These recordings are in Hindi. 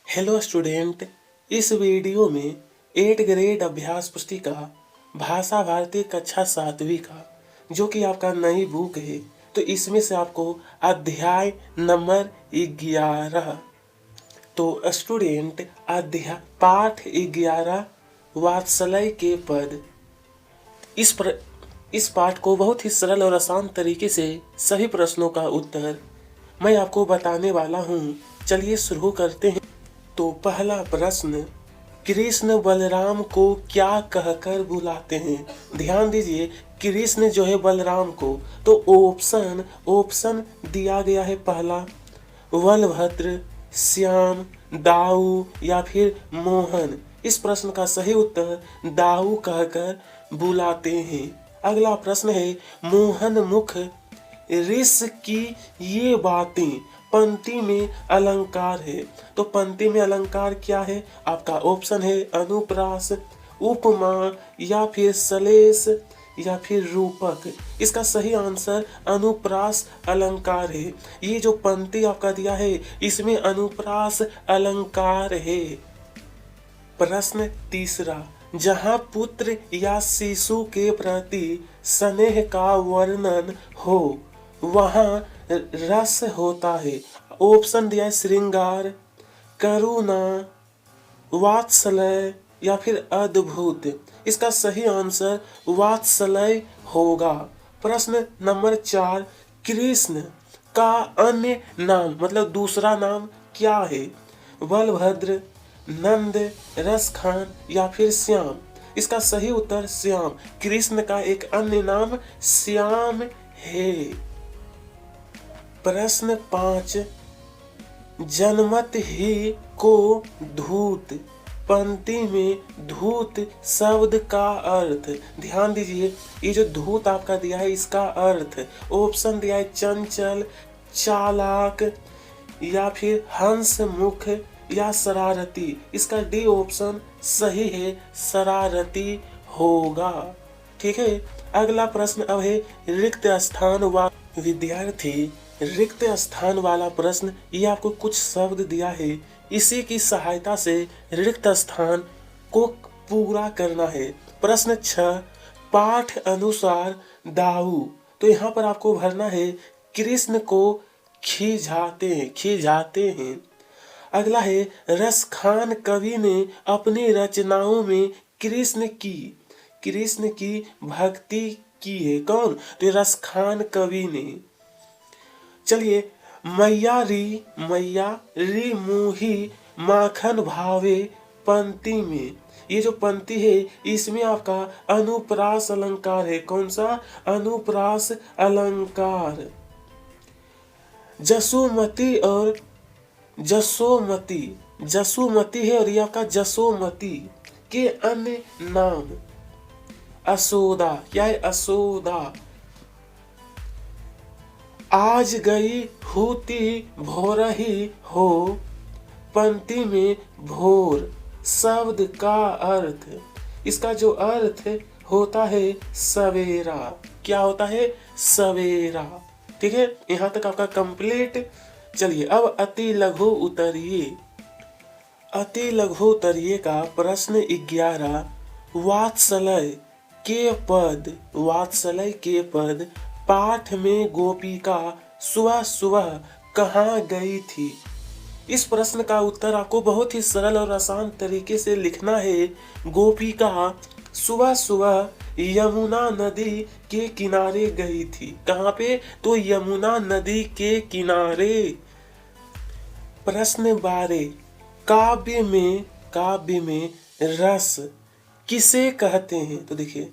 हेलो स्टूडेंट, इस वीडियो में 8th ग्रेड अभ्यास पुस्तिका भाषा भारती कक्षा 7वीं का जो कि आपका नई बुक है, तो इसमें से आपको अध्याय नंबर 11। तो स्टूडेंट अध्याय पाठ 11 वात्सल्य के पद। इस पाठ को बहुत ही सरल और आसान तरीके से सभी प्रश्नों का उत्तर मैं आपको बताने वाला हूँ। चलिए शुरू करते हैं। तो पहला प्रश्न, कृष्ण बलराम को क्या कहकर बुलाते हैं? ध्यान दीजिए, कृष्ण जो है बलराम को, तो ऑप्शन दिया गया है। पहला बलभद्र, श्याम, दाऊ या फिर मोहन। इस प्रश्न का सही उत्तर दाऊ कहकर बुलाते हैं। अगला प्रश्न है, मोहन मुख ऋष की ये बातें पंक्ति में अलंकार है। तो पंक्ति में अलंकार क्या है? आपका ऑप्शन है अनुप्रास, उपमा या फिर सलेश या फिर रूपक। इसका सही आंसर अनुप्रास अलंकार है। ये जो पंक्ति आपका दिया है इसमें अनुप्रास अलंकार है। प्रश्न तीसरा, जहाँ पुत्र या शिशु के प्रति स्नेह का वर्णन हो वहाँ रस होता है। ऑप्शन दिया है श्रृंगार, करुणा, वात्सल्य या फिर अद्भुत। इसका सही आंसर वात्सल्य होगा। प्रश्न नंबर 4, कृष्ण का अन्य नाम मतलब दूसरा नाम क्या है? बलभद्र, नंद, रसखान या फिर श्याम। इसका सही उत्तर श्याम। कृष्ण का एक अन्य नाम श्याम है। प्रश्न 5, जनमत ही को धूत। पंक्ति में धूत शब्द का अर्थ। ध्यान दीजिए, ये जो धूत आपका दिया है इसका अर्थ ऑप्शन दिया है चंचल, चालाक या फिर हंस मुख या शरारती। इसका डी ऑप्शन सही है, शरारती होगा। ठीक है। अगला प्रश्न अब है रिक्त स्थान व विद्यार्थी। रिक्त स्थान वाला प्रश्न, ये आपको कुछ शब्द दिया है, इसी की सहायता से रिक्त स्थान को पूरा करना है। प्रश्न 6, पाठ अनुसार दाऊ। तो यहाँ पर आपको भरना है कृष्ण को खींचाते हैं। अगला है रसखान कवि ने अपनी रचनाओं में कृष्ण की भक्ति की है। कौन? तो रसखान कवि ने। चलिए, मैया री मुही माखन भावे पंक्ति में, ये जो पंक्ति है इसमें आपका अनुप्रास अलंकार है। कौन सा? अनुप्रास अलंकार। जसोमती है और ये आपका जसोमती के अन्य नाम असोदा। क्या है? असोदा। आज गई होती भोरही हो, पंक्ति में भोर शब्द का अर्थ, इसका जो अर्थ होता है सवेरा। क्या होता है? सवेरा। ठीक है, यहाँ तक आपका कंप्लीट। चलिए अब अति लघु उतरिए। अति लघु उतरिए का प्रश्न 11, वात्सल्य के पद पाठ में गोपिका सुबह सुबह कहाँ गई थी? इस प्रश्न का उत्तर आपको बहुत ही सरल और आसान तरीके से लिखना है। गोपिका सुबह सुबह यमुना नदी के किनारे गई थी। कहाँ पे? तो यमुना नदी के किनारे। प्रश्न 12, काव्य में रस किसे कहते हैं? तो देखिए,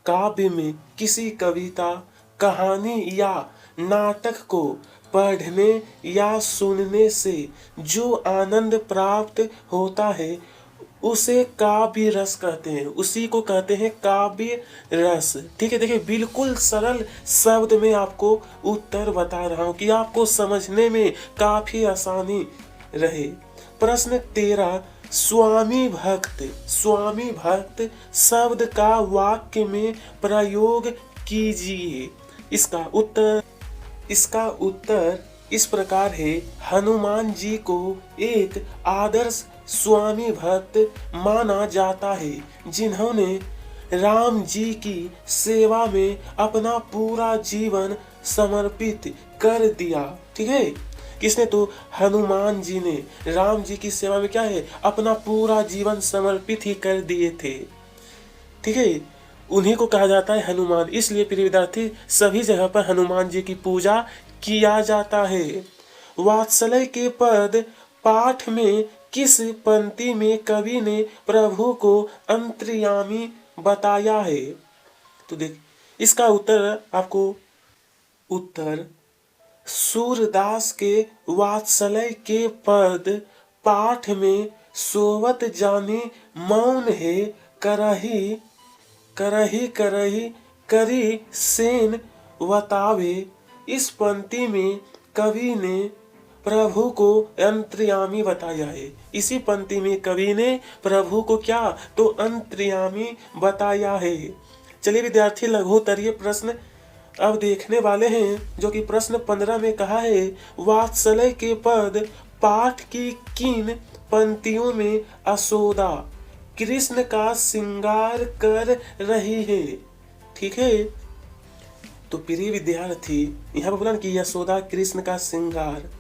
काव्य में किसी कविता, कहानी या नाटक को पढ़ने या सुनने से जो आनंद प्राप्त होता है उसे काव्य रस कहते हैं। उसी को कहते हैं काव्य रस। ठीक है, देखिए बिल्कुल सरल शब्द में आपको उत्तर बता रहा हूं कि आपको समझने में काफी आसानी रहे। प्रश्न 13, स्वामी भक्त शब्द का वाक्य में प्रयोग कीजिए। इसका उत्तर इस प्रकार है, हनुमान जी को एक आदर्श स्वामी भक्त माना जाता है, जिन्होंने राम जी की सेवा में अपना पूरा जीवन समर्पित कर दिया। ठीक है, किसने? तो हनुमान जी ने राम जी की सेवा में क्या है, अपना पूरा जीवन समर्पित ही कर दिए थे। ठीक है, उन्हीं को कहा जाता है हनुमान। इसलिए प्रिय विद्यार्थी, सभी जगह पर हनुमान जी की पूजा किया जाता है। वात्सल्य के पद पाठ में किस पंक्ति में कवि ने प्रभु को अंतर्यामी बताया है? तो देख, इसका उत्तर सूरदास के वात्सल्य के पद पाठ में सोवत जाने मौन है, करही करही करही करी सेन वतावे। इस पंक्ति में कवि ने प्रभु को अंतर्यामी बताया है। इसी पंक्ति में कवि ने प्रभु को क्या? तो अंतर्यामी बताया है। चलिए विद्यार्थी, लघुत्तरीय प्रश्न अब देखने वाले हैं, जो कि प्रश्न 15 में कहा है, वात्सल्य के पद पाठ की किन पंक्तियों में यशोदा कृष्ण का श्रृंगार कर रही है? ठीक है, तो प्रिय विद्यार्थी, यहाँ पर बोला कि यशोदा कृष्ण का श्रृंगार।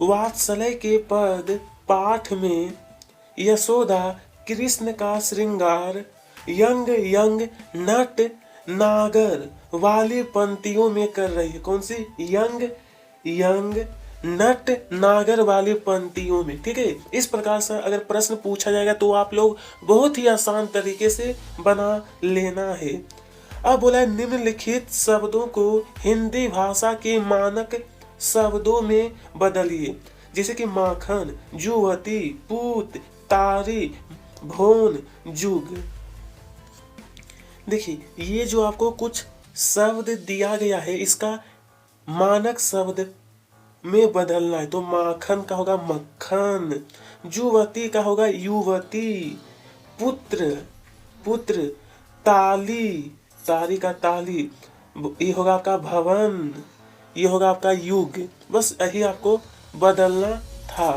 वात्सल्य के पद पाठ में यशोदा कृष्ण का श्रृंगार यंग यंग नट नागर वाली पंक्तियों में कर रही है। कौन सी? यंग यंग नट नागर वाली पंक्तियों में। ठीक है, इस प्रकार से अगर प्रश्न पूछा जाएगा तो आप लोग बहुत ही आसान तरीके से बना लेना है। अब बोला है, निम्नलिखित शब्दों को हिंदी भाषा के मानक शब्दों में बदलिए। जैसे कि माखन, जुवती, पूत, तारी, भोन, जुग। देखिए, ये जो आपको कुछ शब्द दिया गया है, इसका मानक शब्द में बदलना है। तो माखन का होगा मक्खन, जुवती का होगा युवती, पुत्र पुत्र, ताली तारी का ताली, ये होगा आपका भवन, ये होगा आपका युग। बस यही आपको बदलना था।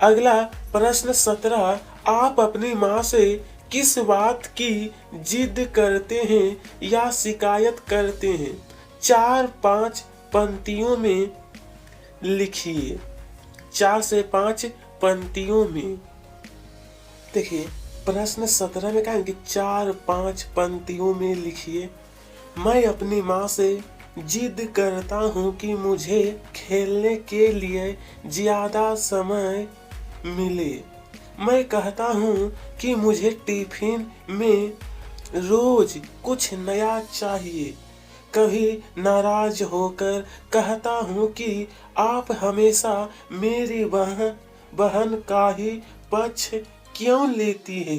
अगला प्रश्न 17, आप अपनी माँ से किस बात की जिद करते हैं या शिकायत करते हैं? 4-5 पंक्तियों में लिखिए। 4 से 5 पंक्तियों में। देखिए, प्रश्न 17 में कहा है कि 4-5 पंक्तियों में लिखिए। मैं अपनी माँ से जिद करता हूँ कि मुझे खेलने के लिए ज्यादा समय मिले। मैं कहता हूँ कि मुझे टिफिन में रोज कुछ नया चाहिए। कभी नाराज होकर कहता हूँ कि आप हमेशा मेरी बहन का ही पक्ष क्यों लेती है,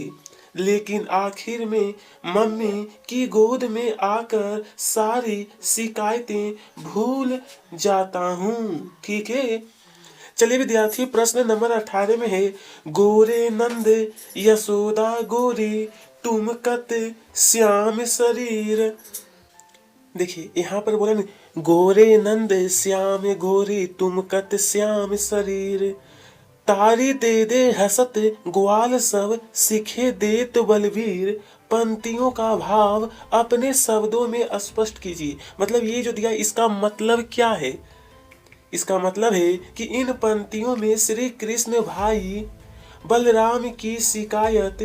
लेकिन आखिर में मम्मी की गोद में आकर सारी शिकायतें भूल जाता हूँ। ठीक है, चलिए विद्यार्थी, प्रश्न नंबर 18 में है, गोरे नंद यशोदा गोरी तुम कत श्याम शरीर। देखिए, यहाँ पर बोला नहीं, गोरे नंद श्याम गोरी तुम कत श्याम शरीर, तारी दे दे हसत ग्वाल सब सिखे देत बलवीर। पंक्तियों का भाव अपने शब्दों में स्पष्ट कीजिए। मतलब ये जो दिया, इसका मतलब क्या है? इसका मतलब है कि इन पंक्तियों में श्री कृष्ण भाई बलराम की शिकायत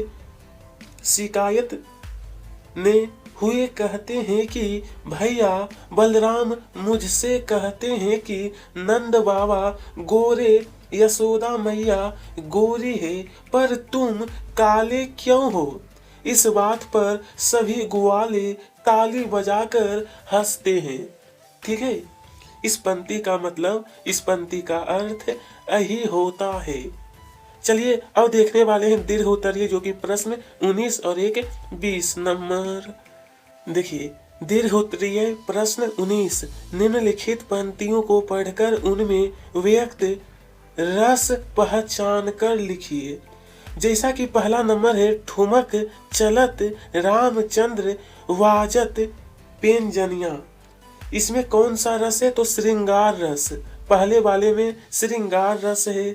ने हुए कहते हैं कि भैया बलराम मुझसे कहते हैं कि नंद बाबा गोरे, यशोदा मैया गोरी है, पर तुम काले क्यों हो? इस बात पर सभी ग्वाले ताली बजाकर हंसते हैं। ठीक है, इस पंक्ति का मतलब, इस पंक्ति का अर्थ यही होता है। चलिए अब देखने वाले हैं दीर्घोत्तरीय, जो कि प्रश्न 19 और 20 नंबर। देखिए, दीर्घोत्तरीय प्रश्न 19, निम्नलिखित पंक्तियों को पढ़कर उनमें व्यक्त रस पहचान कर लिखिए। जैसा कि पहला नंबर है, ठुमक चलत रामचंद्र वाजत पेंजनिया। इसमें कौन सा रस है? तो श्रृंगार रस। पहले वाले में श्रृंगार रस है।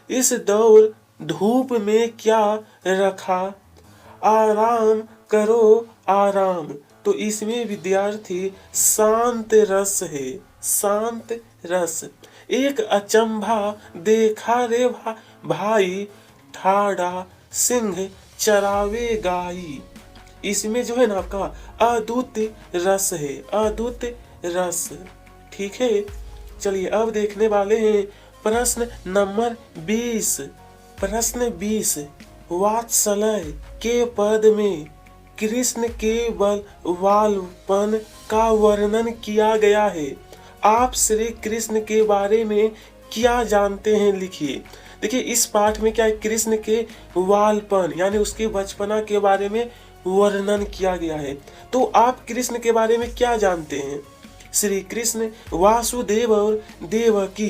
इस दौर धूप में क्या रखा, आराम करो आराम। तो इसमें विद्यार्थी शांत रस है, शांत रस। एक अचंभा देखा रे भाई, ठाड़ा सिंह चरावे गाई। इसमें जो है ना आपका अद्भुत रस है, अद्भुत रस। ठीक है, चलिए अब देखने वाले हैं प्रश्न नंबर 20। प्रश्न 20, वात्सल्य के पद में कृष्ण के बलवानपन का वर्णन किया गया है। आप श्री कृष्ण के बारे में क्या जानते हैं, लिखिए। देखिए इस पाठ में क्या है, कृष्ण के बालपन यानी उसके बचपना के बारे में वर्णन किया गया है। तो आप कृष्ण के बारे में क्या जानते हैं? श्री कृष्ण वासुदेव और देवकी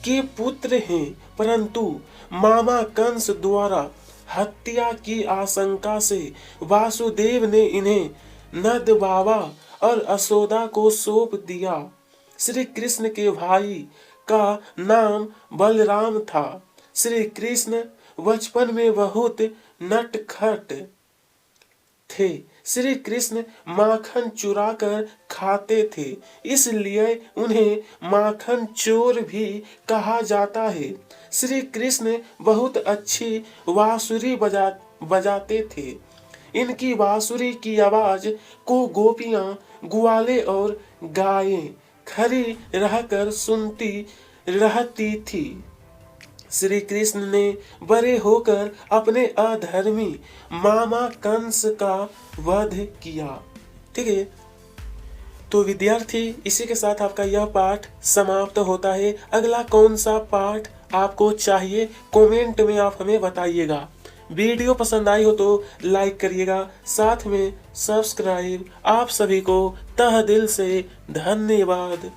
के पुत्र हैं, परंतु मामा कंस द्वारा हत्या की आशंका से वासुदेव ने इन्हें नंद बाबा और यशोदा को सौंप दिया। श्री कृष्ण के भाई का नाम बलराम था। श्री कृष्ण बचपन में बहुत नटखट थे। श्री कृष्ण माखन चुरा कर खाते थे, इसलिए उन्हें माखन चोर भी कहा जाता है। श्री कृष्ण बहुत अच्छी बांसुरी बजाते थे। इनकी बांसुरी की आवाज को गोपियां, ग्वाले और गायें खड़ी रहकर सुनती रहती थी। श्री कृष्ण ने बड़े होकर अपने अधर्मी मामा कंस का वध किया। ठीक है, तो विद्यार्थी इसी के साथ आपका यह पाठ समाप्त होता है। अगला कौन सा पाठ आपको चाहिए कमेंट में आप हमें बताइएगा। वीडियो पसंद आई हो तो लाइक करिएगा, साथ में सब्सक्राइब। आप सभी को तहे दिल से धन्यवाद।